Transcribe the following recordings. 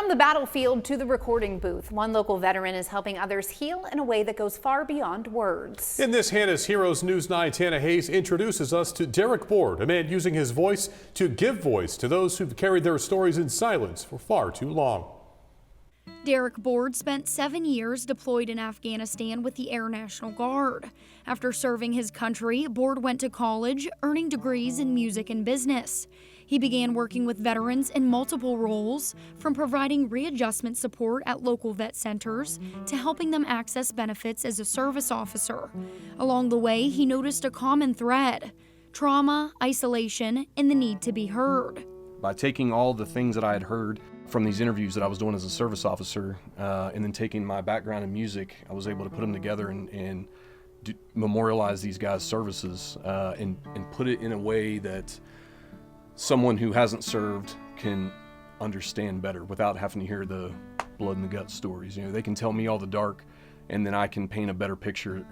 From the battlefield to the recording booth, one local veteran is helping others heal in a way that goes far beyond words. In this Hannah's Heroes News 9, Tana Hayes introduces us to Derik, a man using his voice to give voice to those who've carried their stories in silence for far too long. Derik spent 7 years deployed in Afghanistan with the Air National Guard. After serving his country, went to college, earning degrees in music and business. He began working with veterans in multiple roles, from providing readjustment support at local vet centers to helping them access benefits as a service officer. Along the way, he noticed a common thread: trauma, isolation, and the need to be heard. By taking all the things that I had heard from these interviews that I was doing as a service officer, and then taking my background in music, I was able to put them together and memorialize these guys' services and put it in a way that someone who hasn't served can understand better without having to hear the blood and the gut stories. You know, they can tell me all the dark, and then I can paint a better picture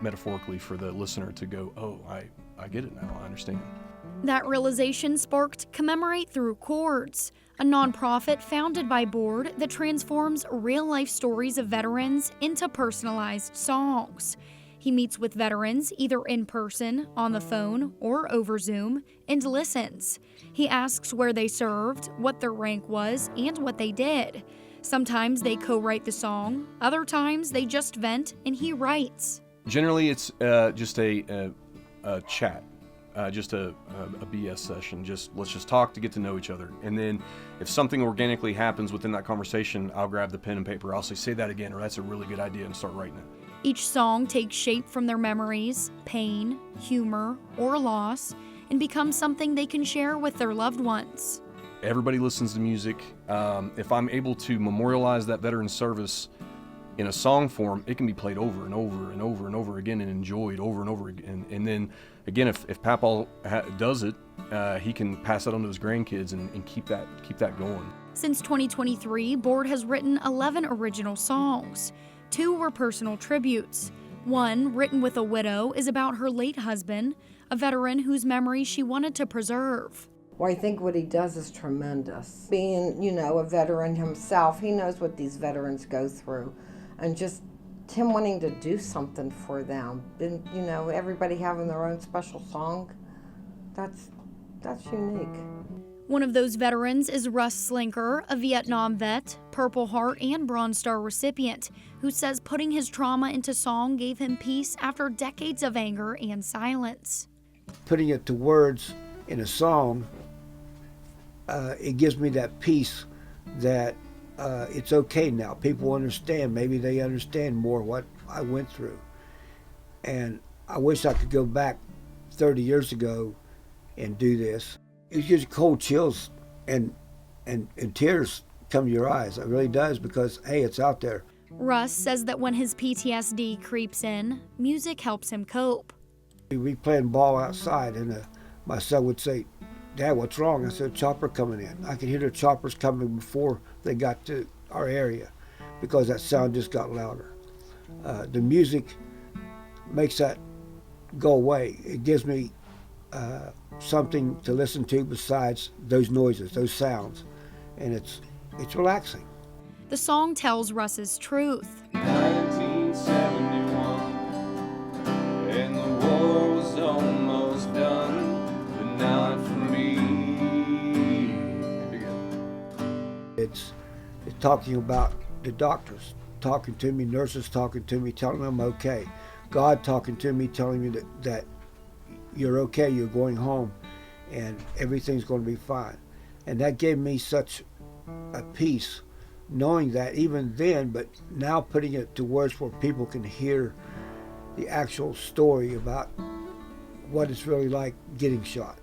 metaphorically for the listener to go, oh, I get it now, I understand. That realization sparked Commemorate Through Chords, a nonprofit founded by that transforms real-life stories of veterans into personalized songs. He meets with veterans either in person, on the phone, or over Zoom, and listens. He asks where they served, what their rank was, and what they did. Sometimes they co-write the song, other times they just vent and he writes. Generally, it's just a chat. Just a BS session. Let's just talk to get to know each other. And then if something organically happens within that conversation, I'll grab the pen and paper. I'll say that again, or that's a really good idea, and start writing it. Each song takes shape from their memories, pain, humor, or loss, and becomes something they can share with their loved ones. Everybody listens to music. If I'm able to memorialize that veteran service in a song form, it can be played over and over and over and over again and enjoyed over and over again. And then again, if Papaw does it, he can pass it on to his grandkids and keep that going. Since 2023, has written 11 original songs. 2 were personal tributes. One, written with a widow, is about her late husband, a veteran whose memory she wanted to preserve. Well, I think what he does is tremendous. Being, a veteran himself, he knows what these veterans go through. And just him wanting to do something for them. And, everybody having their own special song, that's unique. One of those veterans is Russ Slinker, a Vietnam vet, Purple Heart and Bronze Star recipient, who says putting his trauma into song gave him peace after decades of anger and silence. Putting it to words in a song, it gives me that peace that it's okay now. People understand. Maybe they understand more what I went through. And I wish I could go back 30 years ago and do this. It gives you cold chills and tears come to your eyes. It really does, because, hey, it's out there. Russ says that when his PTSD creeps in, music helps him cope. We playing ball outside, and my son would say, "Dad, what's wrong?" I said, "Chopper coming in." I could hear the choppers coming before they got to our area, because that sound just got louder. The music makes that go away. It gives me something to listen to besides those noises, those sounds, and it's relaxing. The song tells Russ's truth. 1971, and the war was almost done, but not for me. It's talking about the doctors talking to me, nurses talking to me, telling me I'm okay. God talking to me, telling me that you're okay, you're going home, and everything's going to be fine. And that gave me such a peace, knowing that even then, but now putting it to words where people can hear the actual story about what it's really like getting shot.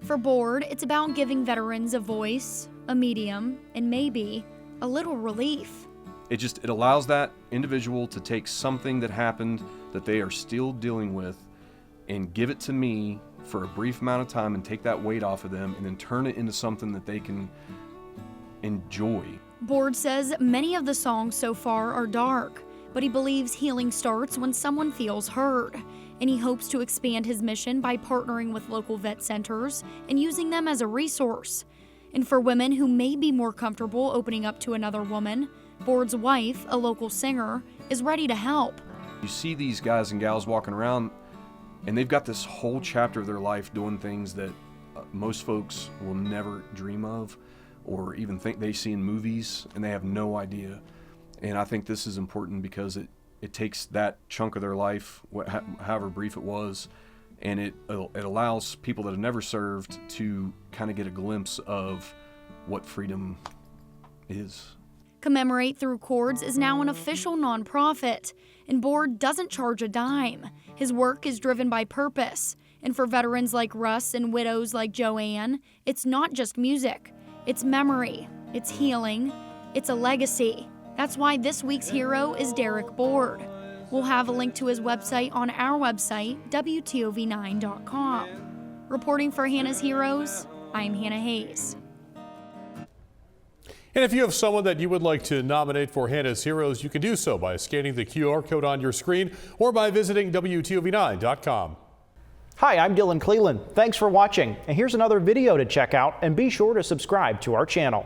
For it's about giving veterans a voice, a medium, and maybe a little relief. It allows that individual to take something that happened that they are still dealing with and give it to me for a brief amount of time and take that weight off of them and then turn it into something that they can enjoy. Says many of the songs so far are dark, but he believes healing starts when someone feels heard, and he hopes to expand his mission by partnering with local vet centers and using them as a resource. And for women who may be more comfortable opening up to another woman, Board's wife, a local singer, is ready to help. You see these guys and gals walking around, and they've got this whole chapter of their life doing things that most folks will never dream of or even think they see in movies, and they have no idea. And I think this is important because it takes that chunk of their life, however brief it was, and it allows people that have never served to kind of get a glimpse of what freedom is. Commemorate Through Chords is now an official nonprofit, and Board doesn't charge a dime. His work is driven by purpose, and for veterans like Russ and widows like Joanne, it's not just music. It's memory, it's healing, it's a legacy. That's why this week's hero is Derik Board. We'll have a link to his website on our website, WTOV9.com. Reporting for Hannah's Heroes, I'm Hannah Hayes. And if you have someone that you would like to nominate for Hannah's Heroes, you can do so by scanning the QR code on your screen or by visiting WTOV9.com. Hi, I'm Dylan Cleland. Thanks for watching. And here's another video to check out, and be sure to subscribe to our channel.